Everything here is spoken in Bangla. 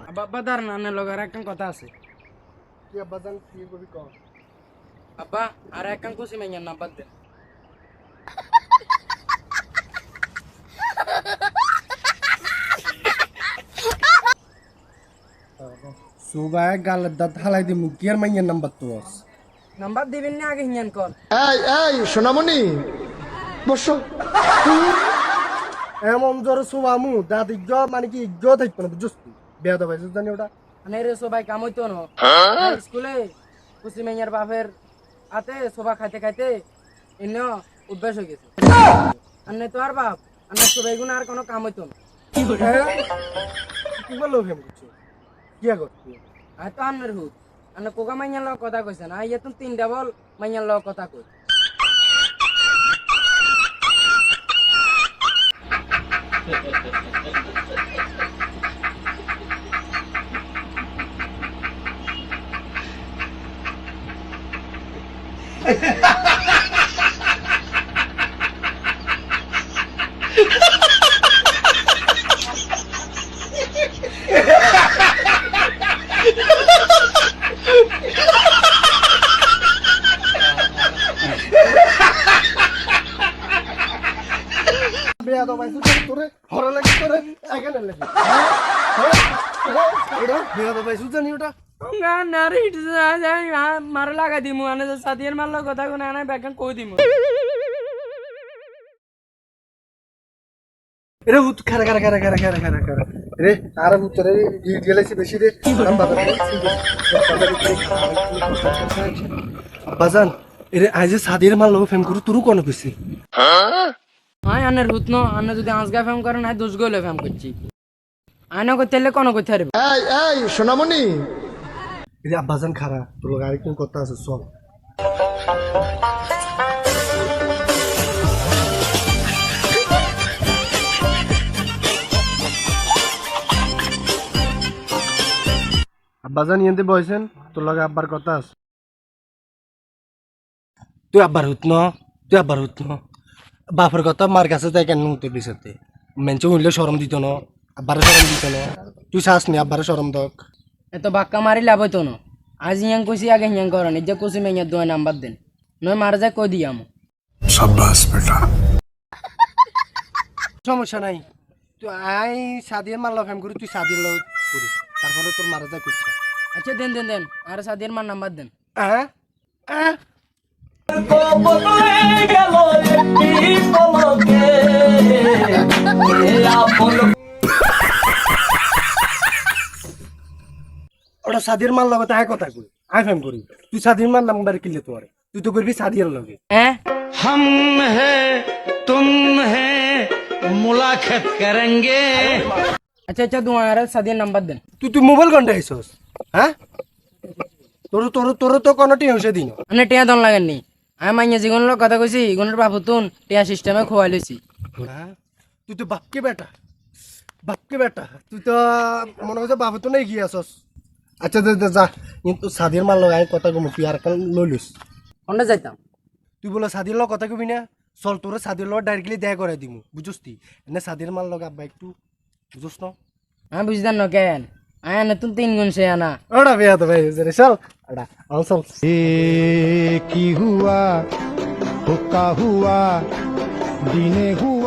আব্বা দার নানের লগার একখান কথা আছে। কি আব্বা জান কি কবি ক আব্বা আর একখান কুসি মাইয়ার নাম্বার দেন। সুবাই গালের দাঁত হালাই দিমু কি আর মাইয়ার নাম্বার তো নাম্বার দিবেন না আগে হিয়ান কর। এই সোনামণি বসো। এমন জোরে সুবামু দাঁত ইজ্জ মানে কি ইজ্জ থাকবে না বুঝছিস তুই বেয়াদ ভাই জানি ওটা মানে রে সবাই কাম হইতো না স্কুলে কুসি মাইয়ার বাপের আতে সোবা খাইতে খাইতে এন অভ্যাস হয়ে গেছে। আন্নে তো আর বাপ আন্নে সবাই গুণ আর কোনো কাম হইতো না। কি বললো ফেম করছো কি করছি আর তো আন্নের হুত আন্নে কোকা মাইয়ার লগ কথা কইছে না ইয়ে তুমি 3 ডাবল মাইয়ার লগ কথা কই। বেয়াদ ভাই তোরে হরা লাগে তোরে এখানে লাগে ওটা বেয়াদ ভাই জানি ওটা মার লাগা দিমু আনে সাদিয়ার মার লগ কথা কোন আনে ব্যাকন কই দিমু। রে ভূত খারা খারা খারা খারা খারা খারা খারা রে আর ভূতরে গেলেছি বেশি রে বাজান এরে আজ সাদির মাল লোক ফেম করু তুরু কোন কইছি হাই আনের হুত ন আনে যদি আজগা ফেম করে না দোষ গলে ফেম করছি আয়না কইতেলে কোন কইতে রে। এই সোনামণি রে আব্বাজান খারা তোর লগে আরেকদিন কথা আছে চল আব্বাজান ইয়েতে বইছেন তোর লগে আব্বার কথা আছে। তুই আব্বার হুত ন তুই আব্বার হুত ন বাপের কথা মার কাছে তাই কেন উঠতে বিসাতে মেঞ্চ হইলে শরম দিত না আব্বারে শরম দিত না তুই চাস নি আব্বারে শরম দক এত বাক্কা মারি লাভ হইতো না আজ হিয়াং কইছি আগে হিয়াং করেন যে কুসি মাইয়ার দুই নাম্বার দেন নয় মারা যায় কই দিয়াম। शाबाश बेटा সমস্যা নাই তুই আই সাদিয়ার মারলো ফেম করি তুই সাদিয়ার লোক করিস তারপরে তোর মারা যায় করছে। আচ্ছা দেন দেন দেন আর সাদিয়ার মার নাম্বার দেন। হ্যাঁ হ্যাঁ ওটা সাদিয়ার মার লগে তাই কথা কই আই ফেম করি তুই সাদিয়ার মার নাম্বার কিনলে তোর তুই তো করবি সাদিয়ার লগে। হ্যাঁ हम है तुम है मुलाकात करेंगे। আচ্ছা আচ্ছা তোমার সাদিয়ার নাম্বার দেন। তুই মোবাইল ঘন্টা আইছস হ্যাঁ তোর তোর তোর তো কোনো টিউশন দিন আনে টিয়া দন লাগেননি আমি মাইয়া জীবন লোক কথা কইছি ইগুনের বাপুতুন টিয়া সিস্টেমে খোয়াই লইছি। তুই তো বাপকে বেটা তুই তো মনে হচ্ছে বাপে তো নাই গিয়ে আসস। আচ্ছা দে যা কিন্তু সাদির মার লগে কথা কম তুই আর কাল লইলিস কোনটা যাইতাম তুই বলে সাদির লগ কথা কবি না চল তোর সাদির লগ ডাইরেক্টলি দেখা করে দিমু বুঝছস তুই এনে সাদির মার লগ আব্বা একটু বুঝছস না আমি বুঝতাম না কেন আয়া নতুন 3 গুণ সে আনা ওটা বেয়া তো ভাই রে চল আড়া আল চল की हुआ हुक्का हुआ दीने हुआ